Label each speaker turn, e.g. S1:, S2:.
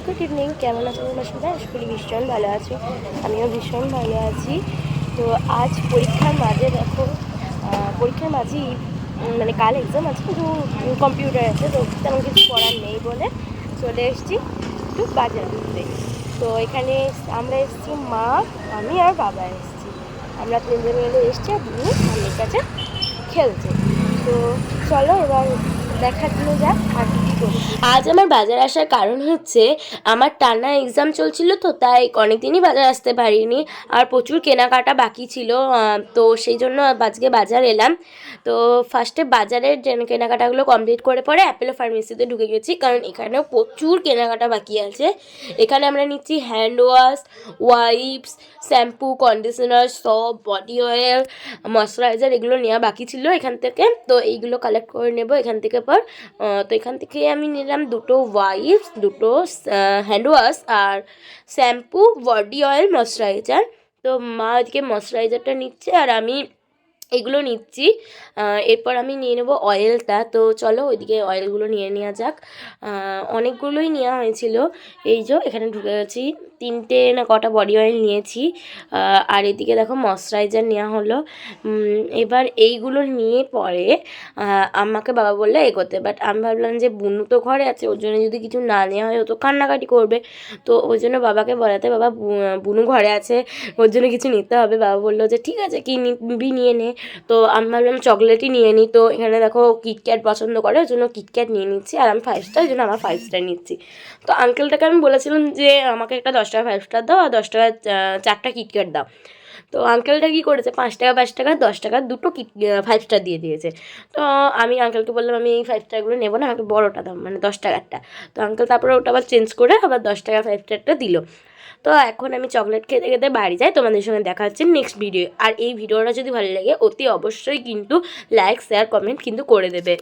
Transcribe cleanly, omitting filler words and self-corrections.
S1: Good evening, কেমন আছো তোমরা সবাই? আশা করি ভীষণ ভালো আছো, আমিও ভীষণ ভালো আছি। তো আজ পরীক্ষার মাঝে দেখো, পরীক্ষার মাঝেই মানে কাল এক্সাম আছে, কিন্তু কম্পিউটার আছে, তো তেমন কিছু পড়ার নেই বলে চলে এসেছি একটু বাজার ঘুরতে। তো এখানে আমরা এসেছি, মা, আমি আর বাবা এসেছি। আমরা তিনজন মিলে এসেছি আর বুনু আমার কাছে খেলছে। তো চলো এবার দেখার জন্য যাক আর কি কী করি। আজ আমার বাজার আসার কারণ হচ্ছে আমার টানা এক্সাম চলছিল, তো তাই অনেক দিনই বাজার আসতে পারিনি আর প্রচুর কেনাকাটা বাকি ছিল। তো সেই জন্য আজকে বাজার এলাম। তো ফার্স্টে বাজারের কেনাকাটাগুলো কমপ্লিট করে পরে অ্যাপেলো ফার্মেসিতে ঢুকে গেছি, কারণ এখানেও প্রচুর কেনাকাটা বাকি আছে। এখানে আমরা নিচ্ছি hand wash, wipes, shampoo, conditioner, সব, বডি অয়েল, ময়শ্চারাইজার, এগুলো নেওয়া বাকি ছিল এখান থেকে। তো এইগুলো কালেক্ট করে নেব এখান থেকে পর। তো এখান থেকে আমি নিলাম দুটো ওয়াইপস, দুটো হ্যান্ড ওয়াশ আর শ্যাম্পু, বডি অয়েল, ময়শ্চারাইজার। তো মা আজকে ময়শ্চারাইজারটা নিচ্ছে আর আমি এগুলো নিচ্ছি। এরপর আমি নিয়ে নেবো অয়েলটা। তো চলো ওইদিকে অয়েলগুলো নিয়ে নেওয়া যাক। অনেকগুলোই নেওয়া হয়েছিল। এই যে এখানে ঢুকে গেছি, 3টে না কটা বডি অয়েল নিয়েছি। আর এদিকে দেখো ময়শ্চারাইজার নেওয়া হলো। এবার এইগুলো নিয়ে পরে আমাকে বাবা বললে এগোতে, বাট আমি ভাবলাম যে বুনু তো ঘরে আছে, ওর জন্য যদি কিছু না নেওয়া হয় ও তো কান্নাকাটি করবে। তো ওই জন্য বাবাকে বলাতে, বাবা বুনু ঘরে আছে, ওর জন্য কিছু নিতে হবে। বাবা বললো যে ঠিক আছে, কি নিবি নিয়ে নে। তো আমি ভাবলাম চকলেটই নিয়ে নিই। তো এখানে দেখো কিটক্যাট পছন্দ করে, ওই জন্য কিটক্যাট নিয়ে নিচ্ছি, আর আমি 5 স্টার, ওই জন্য আমার 5 স্টার নিচ্ছি। তো আঙ্কেলটাকে আমি বলেছিলাম যে আমাকে একটা 10 টাকা 5 স্টার দাও আর 10 টাকা 4টা কিটক্যাট দাও। তো আঙ্কেলটা কী করেছে, 5 টাকা 5 টাকা 10 টাকা দুটো 5 স্টার দিয়ে দিয়েছে। তো আমি আঙ্কেলকে বললাম আমি এই 5 স্টারগুলো নেবো না, আমাকে বড়োটা দাম, মানে 10 টাকারটা। তো আঙ্কেল তারপরে ওটা আবার চেঞ্জ করে আবার 10 টাকা 5 স্টারটা দিল। তো এখন আমি চকলেট খেতে খেতে বাড়ি যাই, তোমাদের সঙ্গে দেখা হচ্ছে নেক্সট ভিডিও। আর এই ভিডিওটা যদি ভালো লাগে অতি অবশ্যই কিন্তু লাইক, শেয়ার, কমেন্ট কিন্তু করে দেবে।